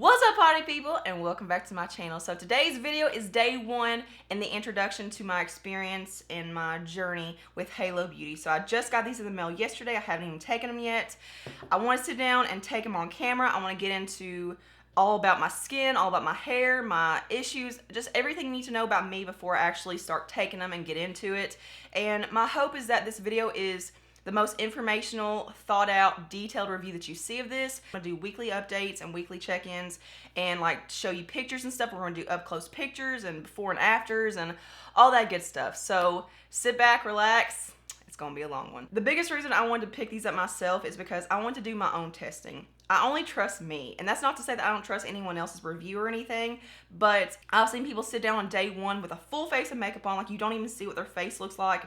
What's up, party people, and welcome back to my channel. So today's video is day one in the introduction to my experience and my journey with Halo Beauty. So I just got these in the mail yesterday. I haven't even taken them yet. I want to sit down and take them on camera. I want to get into all about my skin, all about my hair, my issues, just everything you need to know about me before I actually start taking them and get into it. And my hope is that this video is the most informational, thought out, detailed review that you see of this. I'm gonna do weekly updates and weekly check-ins and like show you pictures and stuff. We're gonna do up close pictures and before and afters and all that good stuff. So sit back, relax. It's gonna be a long one. The biggest reason I wanted to pick these up myself is because I want to do my own testing. I only trust me, and that's not to say that I don't trust anyone else's review or anything, but I've seen people sit down on day one with a full face of makeup on, like you don't even see what their face looks like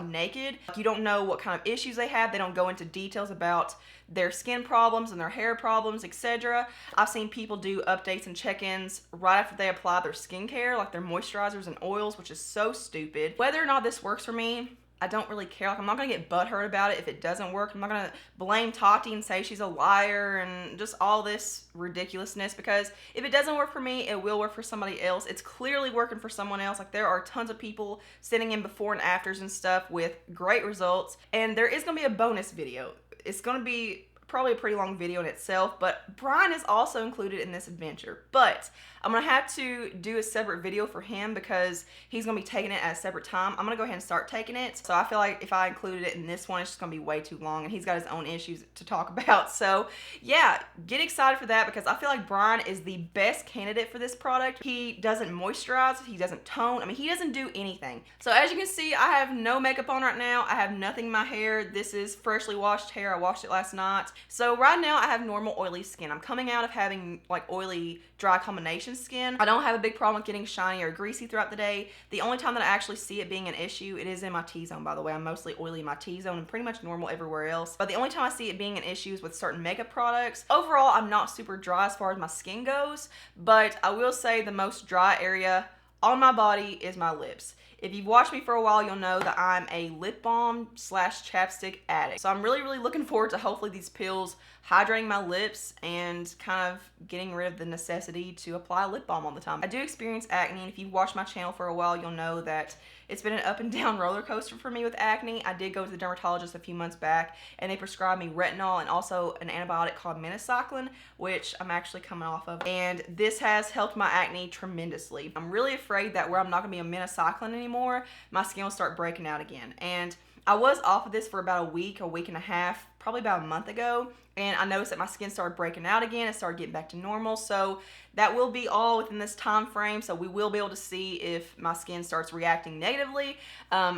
naked. You don't know what kind of issues they have. They don't go into details about their skin problems and their hair problems, etc. I've seen people do updates and check-ins right after they apply their skincare, like their moisturizers and oils, which is so stupid. Whether or not this works for me, I don't really care. Like, I'm not gonna get butthurt about it if it doesn't work. I'm not gonna blame Tati and say she's a liar and just all this ridiculousness, because if it doesn't work for me, it will work for somebody else. It's clearly working for someone else. Like, there are tons of people sitting in before and afters and stuff with great results. And there is gonna be a bonus video. It's gonna be probably a pretty long video in itself, but Brian is also included in this adventure. But I'm gonna have to do a separate video for him because he's gonna be taking it at a separate time. I'm gonna go ahead and start taking it. So I feel like if I included it in this one, it's just gonna be way too long, and he's got his own issues to talk about. So yeah, get excited for that because I feel like Brian is the best candidate for this product. He doesn't moisturize, he doesn't tone. I mean, he doesn't do anything. So as you can see, I have no makeup on right now. I have nothing in my hair. This is freshly washed hair. I washed it last night. So right now I have normal oily skin. I'm coming out of having like oily dry combination skin. I don't have a big problem with getting shiny or greasy throughout the day. The only time that I actually see it being an issue, it is in my T-zone, by the way. I'm mostly oily in my T-zone and pretty much normal everywhere else. But the only time I see it being an issue is with certain makeup products. Overall, I'm not super dry as far as my skin goes, but I will say the most dry area on my body is my lips. If you've watched me for a while, you'll know that I'm a lip balm / chapstick addict. So I'm really looking forward to hopefully these pills hydrating my lips and kind of getting rid of the necessity to apply lip balm all the time. I do experience acne, and if you've watched my channel for a while, you'll know that it's been an up and down roller coaster for me with acne. I did go to the dermatologist a few months back, and they prescribed me retinol and also an antibiotic called minocycline, which I'm actually coming off of. And this has helped my acne tremendously. I'm really afraid that where I'm not gonna be on minocycline anymore, my skin will start breaking out again. And I was off of this for about a week and a half, probably about a month ago, and I noticed that my skin started breaking out again. It started getting back to normal, so that will be all within this time frame. So we will be able to see if my skin starts reacting negatively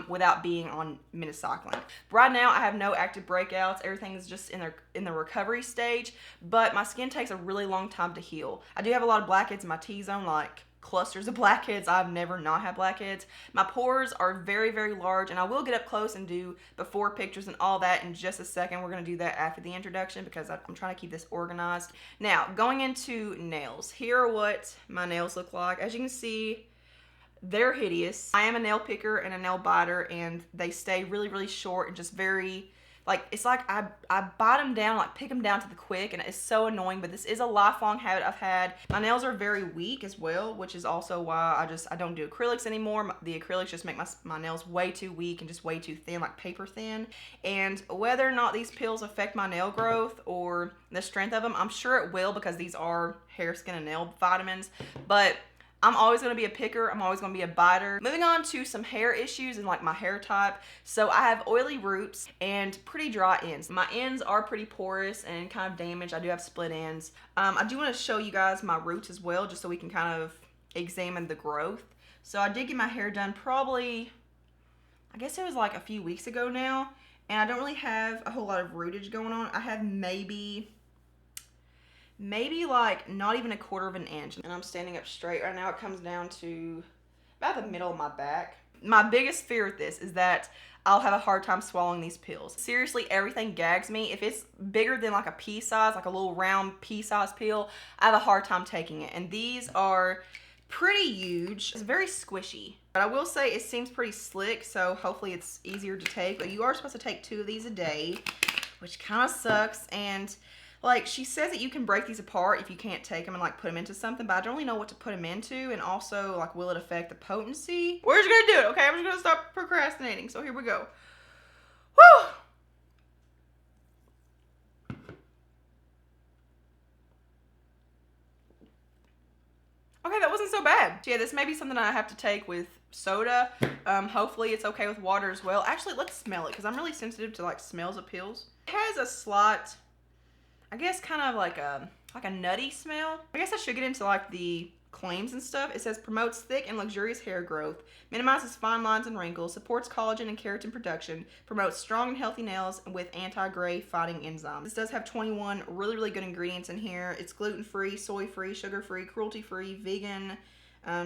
without being on minocycline. Right now, I have no active breakouts. Everything is just in the recovery stage, but my skin takes a really long time to heal. I do have a lot of blackheads in my T-zone, like clusters of blackheads. I've never not had blackheads. My pores are very large, and I will get up close and do before pictures and all that in just a second. We're going to do that after the introduction because I'm trying to keep this organized. Now, going into nails. Here are what my nails look like. As you can see, they're hideous. I am a nail picker and a nail biter, and they stay really short and just very, like, it's like I bite them down, like pick them down to the quick, and it's so annoying, but this is a lifelong habit I've had. My nails are very weak as well, which is also why I don't do acrylics anymore. The acrylics just make my nails way too weak and just way too thin, like paper thin. And whether or not these pills affect my nail growth or the strength of them, I'm sure it will because these are hair, skin, and nail vitamins, but I'm always going to be a picker. I'm always going to be a biter. Moving on to some hair issues and like my hair type. So I have oily roots and pretty dry ends. My ends are pretty porous and kind of damaged. I do have split ends. I do want to show you guys my roots as well, just so we can kind of examine the growth. So I did get my hair done probably, I guess it was like a few weeks ago now. And I don't really have a whole lot of rootage going on. I have maybe like not even 1/4 of an inch, and I'm standing up straight right now. It comes down to about the middle of my back. My biggest fear with this is that I'll have a hard time swallowing these pills. Seriously, everything gags me. If it's bigger than like a pea size, like a little round pea size pill, I have a hard time taking it. And these are pretty huge. It's very squishy. But I will say it seems pretty slick, so hopefully it's easier to take. But you are supposed to take 2 of these a day, which kind of sucks. And Like, she says that you can break these apart if you can't take them and like put them into something, but I don't really know what to put them into, and also like, will it affect the potency? We're just gonna do it, okay? I'm just gonna stop procrastinating. So here we go. Whew. Okay, that wasn't so bad. So yeah, this may be something I have to take with soda. Hopefully it's okay with water as well. Actually, let's smell it, because I'm really sensitive to like smells of pills. It has a slight, I guess, kind of like a nutty smell. I guess I should get into like the claims and stuff. It says promotes thick and luxurious hair growth, minimizes fine lines and wrinkles, supports collagen and keratin production, promotes strong and healthy nails with anti-gray fighting enzymes. This does have 21 really, really good ingredients in here. It's gluten-free, soy-free, sugar-free, cruelty-free, vegan.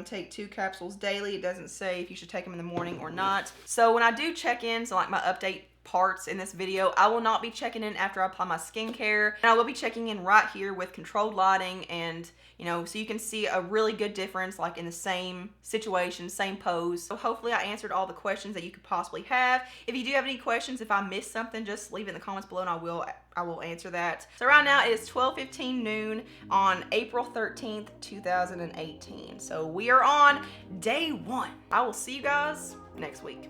Take 2 capsules daily. It doesn't say if you should take them in the morning or not. So when I do check-ins, like my update parts in this video, I will not be checking in after I apply my skincare, and I will be checking in right here with controlled lighting, and you know, so you can see a really good difference like in the same situation, same pose. So hopefully I answered all the questions that you could possibly have. If you do have any questions, if I missed something, just leave it in the comments below and I will answer that. So right now it is 12:15 noon on April 13th, 2018. So we are on day 1. I will see you guys next week.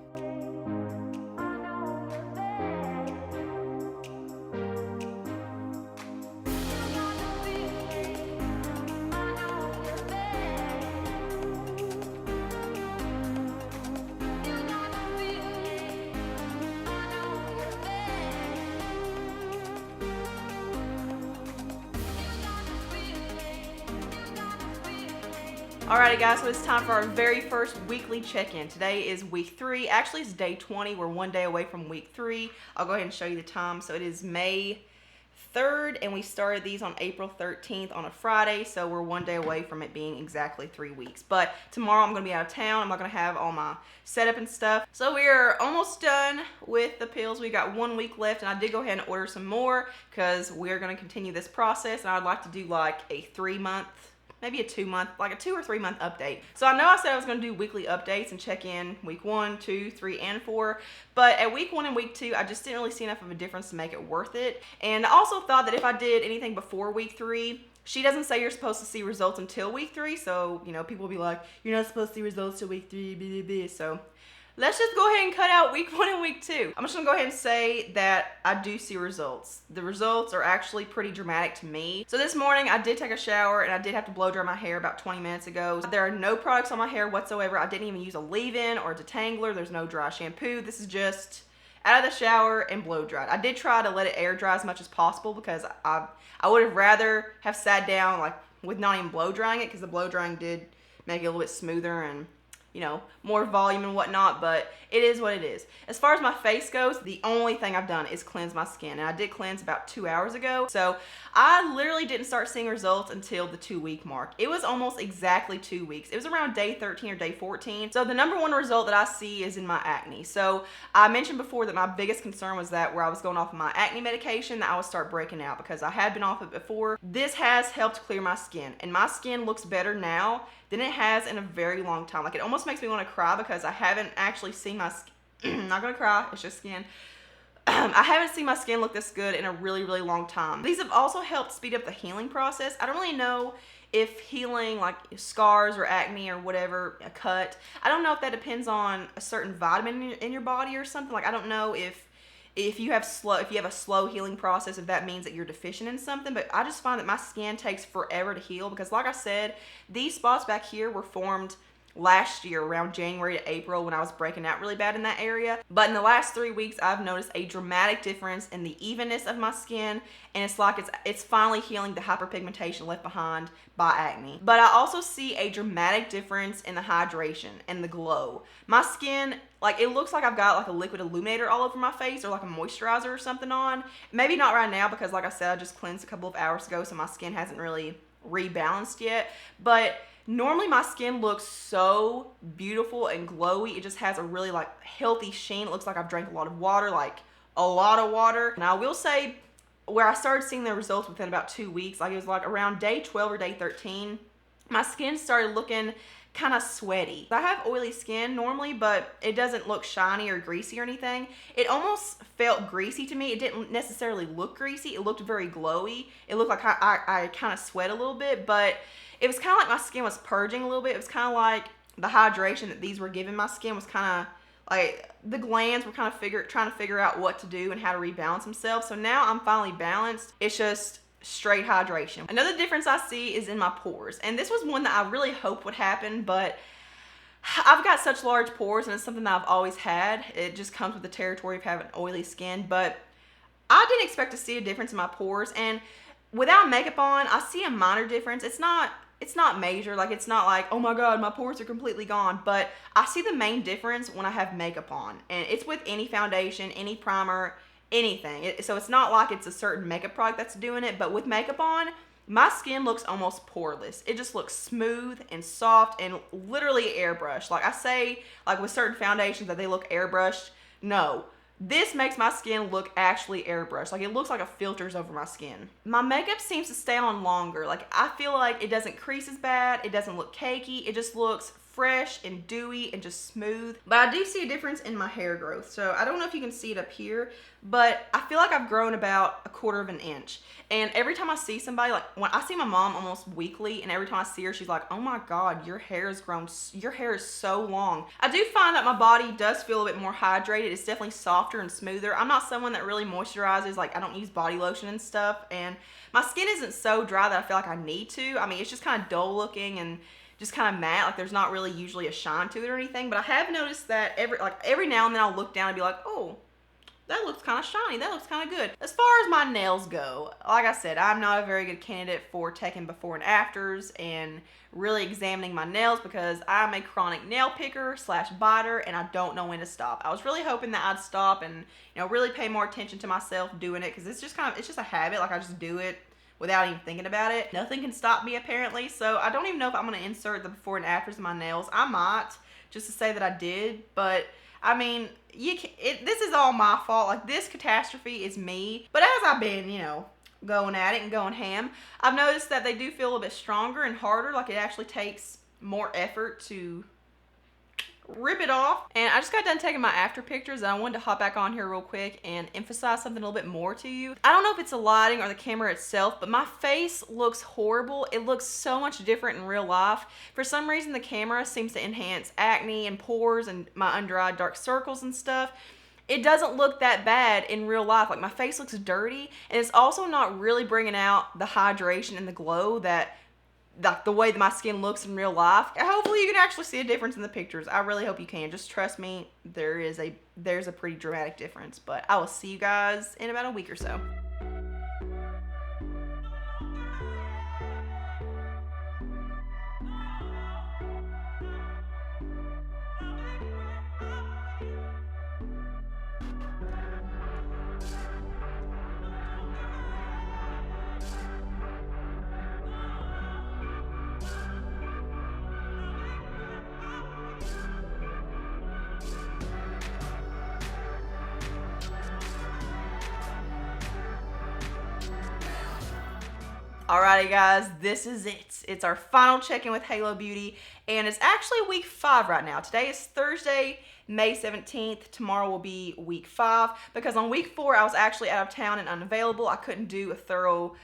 Alrighty guys, so it's time for our very first weekly check-in. Today is week 3. Actually, it's day 20. We're 1 day away from week 3. I'll go ahead and show you the time. So it is May 3rd, and we started these on April 13th on a Friday, so we're 1 day away from it being exactly 3 weeks. But tomorrow I'm going to be out of town. I'm not going to have all my setup and stuff. So we're almost done with the pills. We got 1 week left, and I did go ahead and order some more because we're going to continue this process, and I'd like to do like a 3-month, maybe a 2-month, like a 2 or 3 month update. So I know I said I was going to do weekly updates and check in week 1, 2, 3, and 4, but at week 1 and week 2, I just didn't really see enough of a difference to make it worth it. And I also thought that if I did anything before week 3, she doesn't say you're supposed to see results until week 3, so, you know, people will be like, you're not supposed to see results till week 3, blah, blah, blah. So let's just go ahead and cut out week 1 and week 2. I'm just gonna go ahead and say that I do see results. The results are actually pretty dramatic to me. So this morning I did take a shower, and I did have to blow dry my hair about 20 minutes ago. There are no products on my hair whatsoever. I didn't even use a leave-in or a detangler. There's no dry shampoo. This is just out of the shower and blow dried. I did try to let it air dry as much as possible because I would have rather have sat down like with not even blow drying it, because the blow drying did make it a little bit smoother and, you know, more volume and whatnot, but it is what it is. As far as my face goes, the only thing I've done is cleanse my skin, and I did cleanse about 2 hours ago. So I literally didn't start seeing results until the 2-week mark. It was almost exactly 2 weeks. It was around day 13 or day 14. So the number one result that I see is in my acne. So I mentioned before that my biggest concern was that where I was going off of my acne medication, that I would start breaking out because I had been off it before. This has helped clear my skin, and my skin looks better now than it has in a very long time. Like, it almost makes me want to cry because I haven't actually seen my skin. I'm not gonna cry, it's just skin. I haven't seen my skin look this good in a really, really long time. These have also helped speed up the healing process. I don't really know if healing like scars or acne or whatever, a cut, I don't know if that depends on a certain vitamin in your body or something. Like, I don't know if you have a slow healing process, if that means that you're deficient in something, but I just find that my skin takes forever to heal because, like I said, these spots back here were formed last year around January to April when I was breaking out really bad in that area. But in the last 3 weeks, I've noticed a dramatic difference in the evenness of my skin, and it's like it's finally healing the hyperpigmentation left behind by acne. But I also see a dramatic difference in the hydration and the glow. My skin, like, it looks like I've got like a liquid illuminator all over my face, or like a moisturizer or something on. Maybe not right now because, like I said, I just cleansed a couple of hours ago, so my skin hasn't really rebalanced yet. But normally my skin looks so beautiful and glowy. It just has a really like healthy sheen. It looks like I've drank a lot of water, like a lot of water. Now I will say, where I started seeing the results within about 2 weeks, like it was like around day 12 or day 13, my skin started looking kind of sweaty. I have oily skin normally, but it doesn't look shiny or greasy or anything. It almost felt greasy to me. It didn't necessarily look greasy. It looked very glowy. It looked like I kind of sweat a little bit, but it was kind of like my skin was purging a little bit. It was kind of like the hydration that these were giving my skin was kind of like the glands were kind of trying to figure out what to do and how to rebalance themselves. So now I'm finally balanced. It's just straight hydration. Another difference I see is in my pores, and this was one that I really hoped would happen, but I've got such large pores and it's something that I've always had. It just comes with the territory of having oily skin, but I didn't expect to see a difference in my pores, and without makeup on I see a minor difference. It's not major, like it's not like, oh my god, my pores are completely gone, but I see the main difference when I have makeup on, and it's with any foundation, any primer, anything. So it's not like it's a certain makeup product that's doing it, but with makeup on, my skin looks almost poreless. It just looks smooth and soft and literally airbrushed. Like I say, like with certain foundations that they look airbrushed, no. This makes my skin look actually airbrushed. Like it looks like a filter's over my skin. My makeup seems to stay on longer. Like I feel like it doesn't crease as bad. It doesn't look cakey. It just looks fresh and dewy and just smooth. But I do see a difference in my hair growth. So I don't know if you can see it up here, but I feel like I've grown about 1/4 of an inch. And every time I see somebody, like when I see my mom almost weekly, and every time I see her, she's like, oh my god, your hair has grown, your hair is so long. I do find that my body does feel a bit more hydrated. It's definitely softer and smoother. I'm not someone that really moisturizes. Like I don't use body lotion and stuff, and my skin isn't so dry that I feel like I need to. I mean, it's just kind of dull looking and just kind of matte. Like there's not really usually a shine to it or anything, but I have noticed that every now and then I'll look down and be like, oh, that looks kind of shiny. That looks kind of good. As far as my nails go, like I said, I'm not a very good candidate for taking before and afters and really examining my nails because I'm a chronic nail picker / biter, and I don't know when to stop. I was really hoping that I'd stop and, you know, really pay more attention to myself doing it, because it's just a habit. Like I just do it without even thinking about it. Nothing can stop me apparently, so I don't even know if I'm going to insert the before and afters of my nails. I might, just to say that I did, but I mean, this is all my fault. Like this catastrophe is me. But as I've been, you know, going at it and going ham, I've noticed that they do feel a little bit stronger and harder. Like it actually takes more effort to rip it off. And I just got done taking my after pictures, and I wanted to hop back on here real quick and emphasize something a little bit more to you. I don't know if it's the lighting or the camera itself, but my face looks horrible. It looks so much different in real life. For some reason, the camera seems to enhance acne and pores and my under eye dark circles and stuff. It doesn't look that bad in real life. Like my face looks dirty, and it's also not really bringing out the hydration and the glow that the way that my skin looks in real life. Hopefully you can actually see a difference in the pictures. I really hope you can. Just trust me, there's a pretty dramatic difference. But I will see you guys in about a week or so. Alrighty guys, this is it. It's our final check-in with Halo Beauty, and it's actually week 5 right now. Today is Thursday, May 17th. Tomorrow will be week 5, because on week 4 I was actually out of town and unavailable. I couldn't do a thorough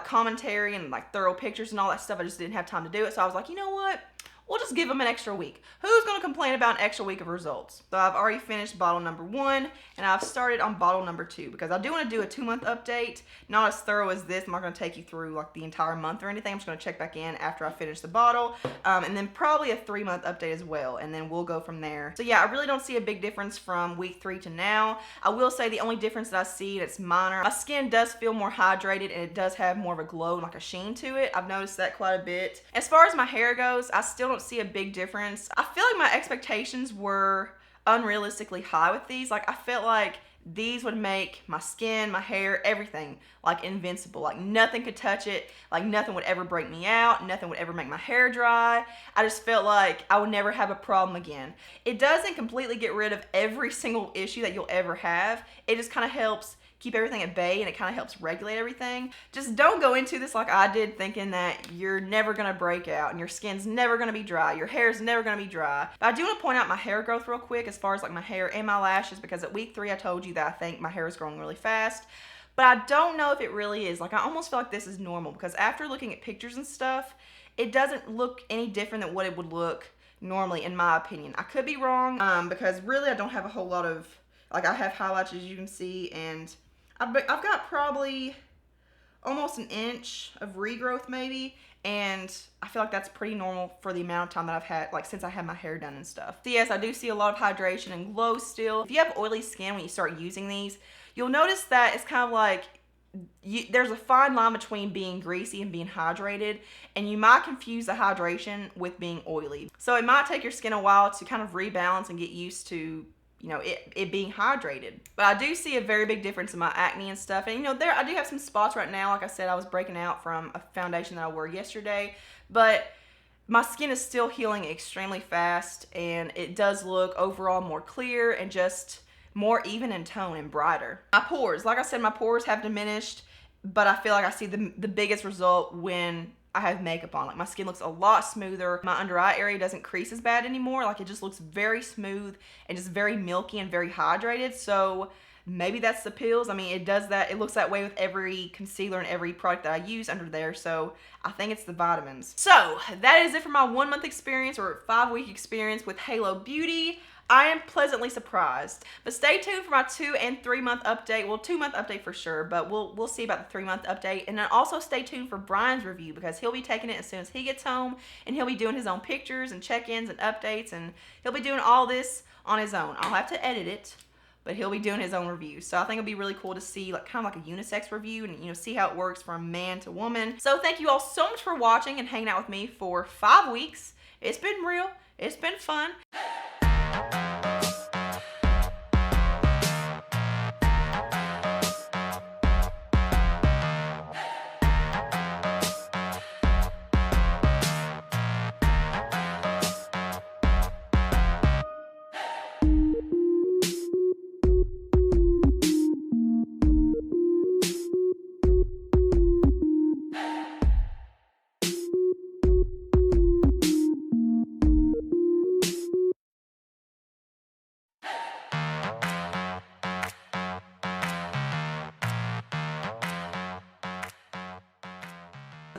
commentary and thorough pictures and all that stuff. I just didn't have time to do it, so I was like, you know what? We'll just give them an extra week. Who's going to complain about an extra week of results? So I've already finished bottle number 1, and I've started on bottle number 2, because I do want to do a 2-month update. Not as thorough as this. I'm not going to take you through the entire month or anything. I'm just going to check back in after I finish the bottle, and then probably a 3-month update as well, and then we'll go from there. So yeah, I really don't see a big difference from week 3 to now. I will say the only difference that I see that's minor, my skin does feel more hydrated, and it does have more of a glow and like a sheen to it. I've noticed that quite a bit. As far as my hair goes, I still don't see a big difference. I feel like my expectations were unrealistically high with these. Like I felt like these would make my skin, my hair, everything invincible. Like nothing could touch it. Like nothing would ever break me out. Nothing would ever make my hair dry. I just felt like I would never have a problem again. It doesn't completely get rid of every single issue that you'll ever have. It just kind of helps keep everything at bay, and it kind of helps regulate everything. Just don't go into this like I did, thinking that you're never gonna break out and your skin's never gonna be dry, your hair's never gonna be dry. But I do want to point out my hair growth real quick, as far as like my hair and my lashes, because at week 3 I told you that I think my hair is growing really fast. But I don't know if it really is. Like, I almost feel like this is normal, because after looking at pictures and stuff, it doesn't look any different than what it would look normally, in my opinion. I could be wrong, because really I don't have a whole lot of, like, I have highlights, as you can see, and I've got probably almost an inch of regrowth maybe, and I feel like that's pretty normal for the amount of time that I've had, like, since I had my hair done and stuff. So yes, I do see a lot of hydration and glow still. If you have oily skin when you start using these, you'll notice that it's kind of like there's a fine line between being greasy and being hydrated, and you might confuse the hydration with being oily. So it might take your skin a while to kind of rebalance and get used to, you know, it being hydrated. But I do see a very big difference in my acne and stuff. And, you know, I do have some spots right now. Like I said, I was breaking out from a foundation that I wore yesterday, but my skin is still healing extremely fast, and it does look overall more clear and just more even in tone and brighter. My pores, like I said, my pores have diminished, but I feel like I see the biggest result when I have makeup on. Like, my skin looks a lot smoother. My under eye area doesn't crease as bad anymore. Like, it just looks very smooth and just very milky and very hydrated. So maybe that's the pills. I mean, it does that. It looks that way with every concealer and every product that I use under there. So I think it's the vitamins. So that is it for my 1 month experience, or 5-week experience with Halo Beauty. I am pleasantly surprised. But stay tuned for my 2 and 3 month update. Well, 2 month update for sure, but we'll see about the 3 month update. And then also stay tuned for Brian's review, because he'll be taking it as soon as he gets home, and he'll be doing his own pictures and check-ins and updates, and he'll be doing all this on his own. I'll have to edit it, but he'll be doing his own review. So I think it'll be really cool to see, like, kind of like a unisex review, and, you know, see how it works from man to woman. So thank you all so much for watching and hanging out with me for 5 weeks. It's been real. It's been fun.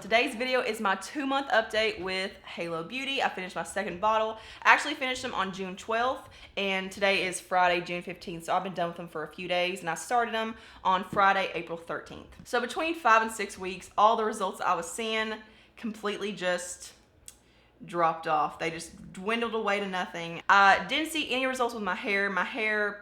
Today's video is my 2 month update with Halo Beauty. I finished my second bottle. I actually finished them on June 12th, and today is Friday, June 15th, so I've been done with them for a few days, and I started them on Friday, April 13th. So between 5 and 6 weeks, all the results I was seeing completely just dropped off. They just dwindled away to nothing. I didn't see any results with my hair. My hair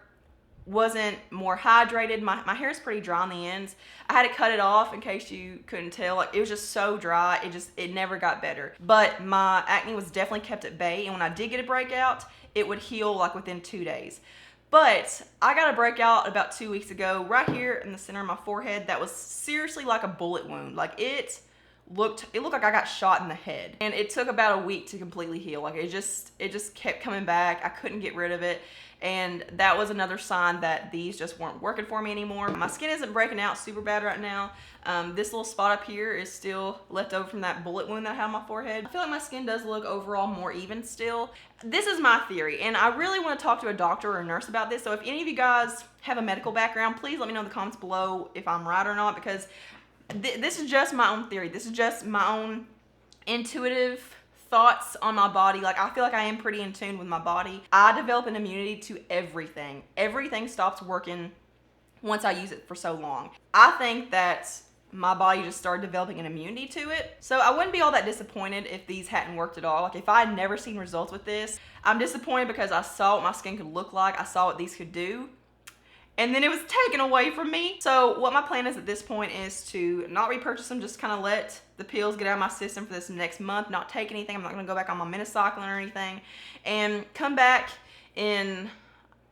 wasn't more hydrated. My hair is pretty dry on the ends. I had to cut it off, in case you couldn't tell. Like, it was just so dry, it never got better. But my acne was definitely kept at bay, and when I did get a breakout, it would heal like within 2 days. But I got a breakout about 2 weeks ago, right here in the center of my forehead, that was seriously like a bullet wound. Like, it looked like I got shot in the head, and it took about a week to completely heal. Like, it just kept coming back. I couldn't get rid of it, and that was another sign that these just weren't working for me anymore. My skin isn't breaking out super bad right now. This little spot up here is still left over from that bullet wound that I had on my forehead. I feel like my skin does look overall more even still. This is my theory, and I really want to talk to a doctor or a nurse about this. So if any of you guys have a medical background, please let me know in the comments below if I'm right or not, because this is just my own theory. This is just my own intuitive thoughts on my body. Like, I feel like I am pretty in tune with my body. I develop an immunity to everything. Everything stops working once I use it for so long. I think that my body just started developing an immunity to it. So I wouldn't be all that disappointed if these hadn't worked at all. Like, if I had never seen results with this, I'm disappointed because I saw what my skin could look like. I saw what these could do, and then it was taken away from me. So what my plan is at this point is to not repurchase them, just kind of let the pills get out of my system for this next month, not take anything. I'm not gonna go back on my minocycline or anything, and come back in,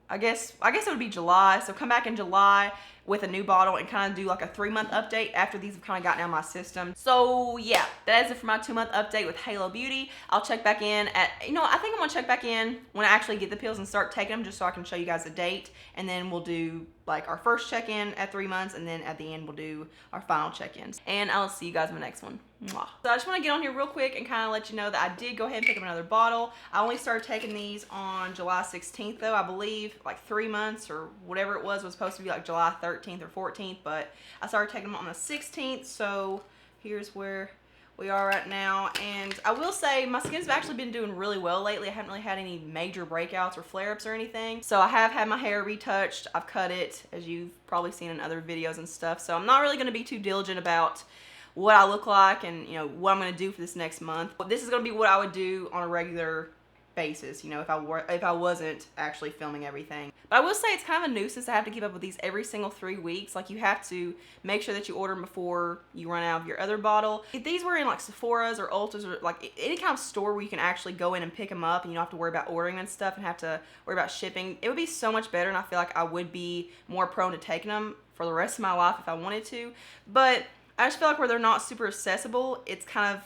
I guess it would be July. So come back in July, with a new bottle and kind of do like a 3-month update after these have kind of gotten out of my system. So yeah, that is it for my 2-month update with Halo Beauty. I'll check back in at, you know, I think I'm gonna check back in when I actually get the pills and start taking them, just so I can show you guys the date, and then we'll do like our first check-in at 3 months, and then at the end we'll do our final check-ins. And I'll see you guys in the next one. Mwah. So I just want to get on here real quick and kind of let you know that I did go ahead and pick up another bottle. I only started taking these on July 16th though, I believe. Like 3 months or whatever it was supposed to be like July 13th or 14th, but I started taking them on the 16th. So here's where we are right now, and I will say my skin's actually been doing really well lately. I haven't really had any major breakouts or flare-ups or anything. So I have had my hair retouched. I've cut it, as you've probably seen in other videos and stuff. So I'm not really going to be too diligent about what I look like and, you know, what I'm going to do for this next month. But this is going to be what I would do on a regular basis, you know, if I wasn't actually filming everything. But I will say it's kind of a nuisance to have to keep up with these every single 3 weeks. Like, you have to make sure that you order them before you run out of your other bottle. If these were in like Sephora's or Ulta's or like any kind of store where you can actually go in and pick them up and you don't have to worry about ordering and stuff and have to worry about shipping, it would be so much better, and I feel like I would be more prone to taking them for the rest of my life if I wanted to. But I just feel like where they're not super accessible, it's kind of,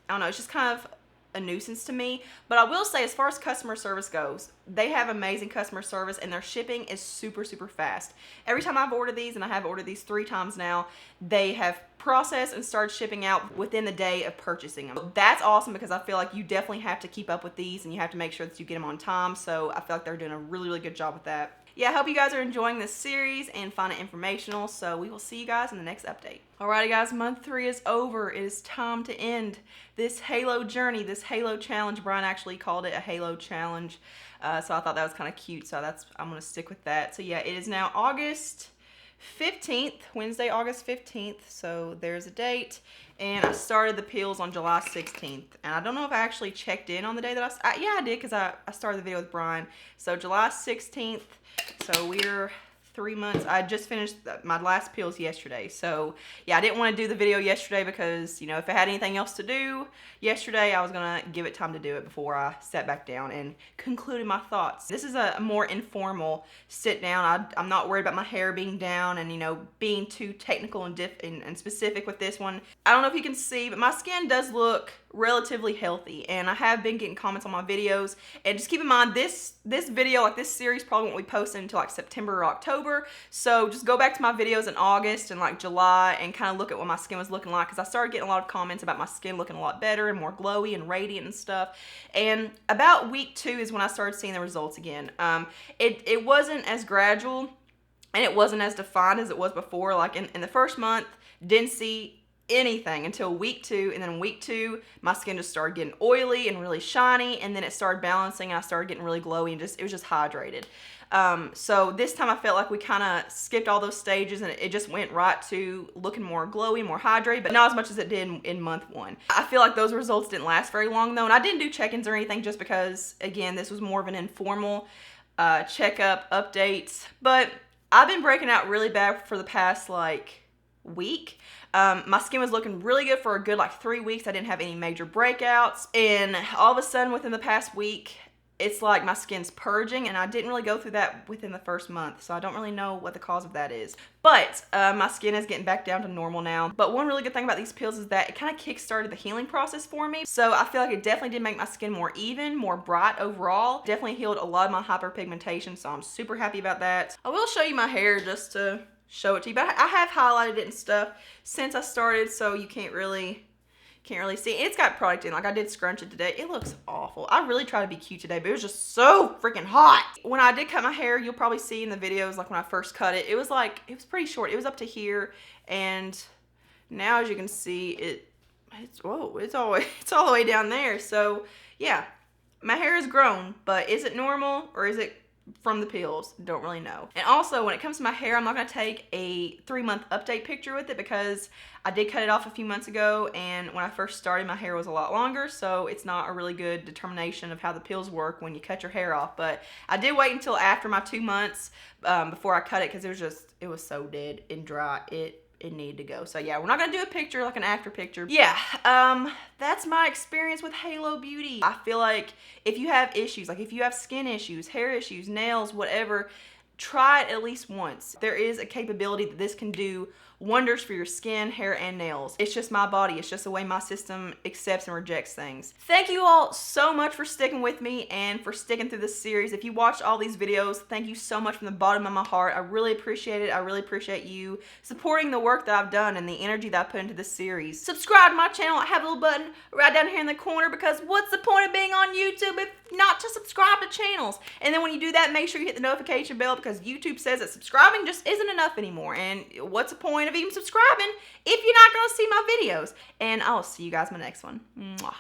I don't know, it's just kind of a nuisance to me. But I will say, as far as customer service goes, they have amazing customer service, and their shipping is super fast. Every time I've ordered these, and I have ordered these 3 times now, they have processed and started shipping out within the day of purchasing them. That's awesome, because I feel like you definitely have to keep up with these and you have to make sure that you get them on time. So I feel like they're doing a really good job with that. Yeah, I hope you guys are enjoying this series and find it informational. So we will see you guys in the next update. Alrighty guys, month 3 is over. It is time to end this Halo journey, this Halo challenge. Brian actually called it a Halo challenge. So I thought that was kind of cute. So I'm going to stick with that. So yeah, it is now August 15th, Wednesday, August 15th. So there's a date. And I started the pills on July 16th. And I don't know if I actually checked in on the day that yeah, I did, because I started the video with Brian. So July 16th. So we're 3 months. I just finished my last pills yesterday. So yeah, I didn't want to do the video yesterday because, you know, if I had anything else to do yesterday, I was going to give it time to do it before I sat back down and concluded my thoughts. This is a more informal sit down. I'm not worried about my hair being down and, you know, being too technical and specific with this one. I don't know if you can see, but my skin does look relatively healthy, and I have been getting comments on my videos. And just keep in mind, this video, like this series, probably won't be posted until like September or October. So just go back to my videos in August and like July and kind of look at what my skin was looking like, because I started getting a lot of comments about my skin looking a lot better and more glowy and radiant and stuff. And about week 2 is when I started seeing the results again. It wasn't as gradual and it wasn't as defined as it was before. Like in the first month, didn't see anything until week 2, and then week 2 my skin just started getting oily and really shiny, and then it started balancing and I started getting really glowy, and it was just hydrated. So this time I felt like we kind of skipped all those stages and it just went right to looking more glowy, more hydrated, but not as much as it did in month 1. I feel like those results didn't last very long though, and I didn't do check-ins or anything just because, again, this was more of an informal checkup updates. But I've been breaking out really bad for the past like week. My skin was looking really good for a good like 3 weeks. I didn't have any major breakouts, and all of a sudden within the past week, it's like my skin's purging, and I didn't really go through that within the first month, so I don't really know what the cause of that is. But my skin is getting back down to normal now. But one really good thing about these pills is that it kind of kick-started the healing process for me. So I feel like it definitely did make my skin more even, more bright overall. Definitely healed a lot of my hyperpigmentation, so I'm super happy about that. I will show you my hair just to show it to you, but I have highlighted it and stuff since I started, so you can't really see. It's got product in. Like, I did scrunch it today. It looks awful. I really tried to be cute today, but it was just so freaking hot. When I did cut my hair, you'll probably see in the videos, like when I first cut it, it was pretty short. It was up to here, and now as you can see, it's all the way down there. So yeah, my hair has grown, but is it normal or is it from the pills? Don't really know. And also, when it comes to my hair, I'm not going to take a 3-month update picture with it because I did cut it off a few months ago, and when I first started, my hair was a lot longer, so it's not a really good determination of how the pills work when you cut your hair off. But I did wait until after my 2 months before I cut it, because it was so dead and dry. It needed to go. So yeah, we're not gonna do a picture, like an after picture. Yeah, that's my experience with Halo Beauty. I feel like if you have issues, like if you have skin issues, hair issues, nails, whatever, try it at least once. There is a capability that this can do wonders for your skin, hair, and nails. It's just my body. It's just the way my system accepts and rejects things. Thank you all so much for sticking with me and for sticking through this series. If you watched all these videos, thank you so much from the bottom of my heart. I really appreciate it. I really appreciate you supporting the work that I've done and the energy that I put into this series. Subscribe to my channel. I have a little button right down here in the corner, because what's the point of being on YouTube if not to subscribe to channels? And then when you do that, make sure you hit the notification bell, because YouTube says that subscribing just isn't enough anymore. And what's the point of even subscribing if you're not going to see my videos? And I'll see you guys in my next one. Mwah.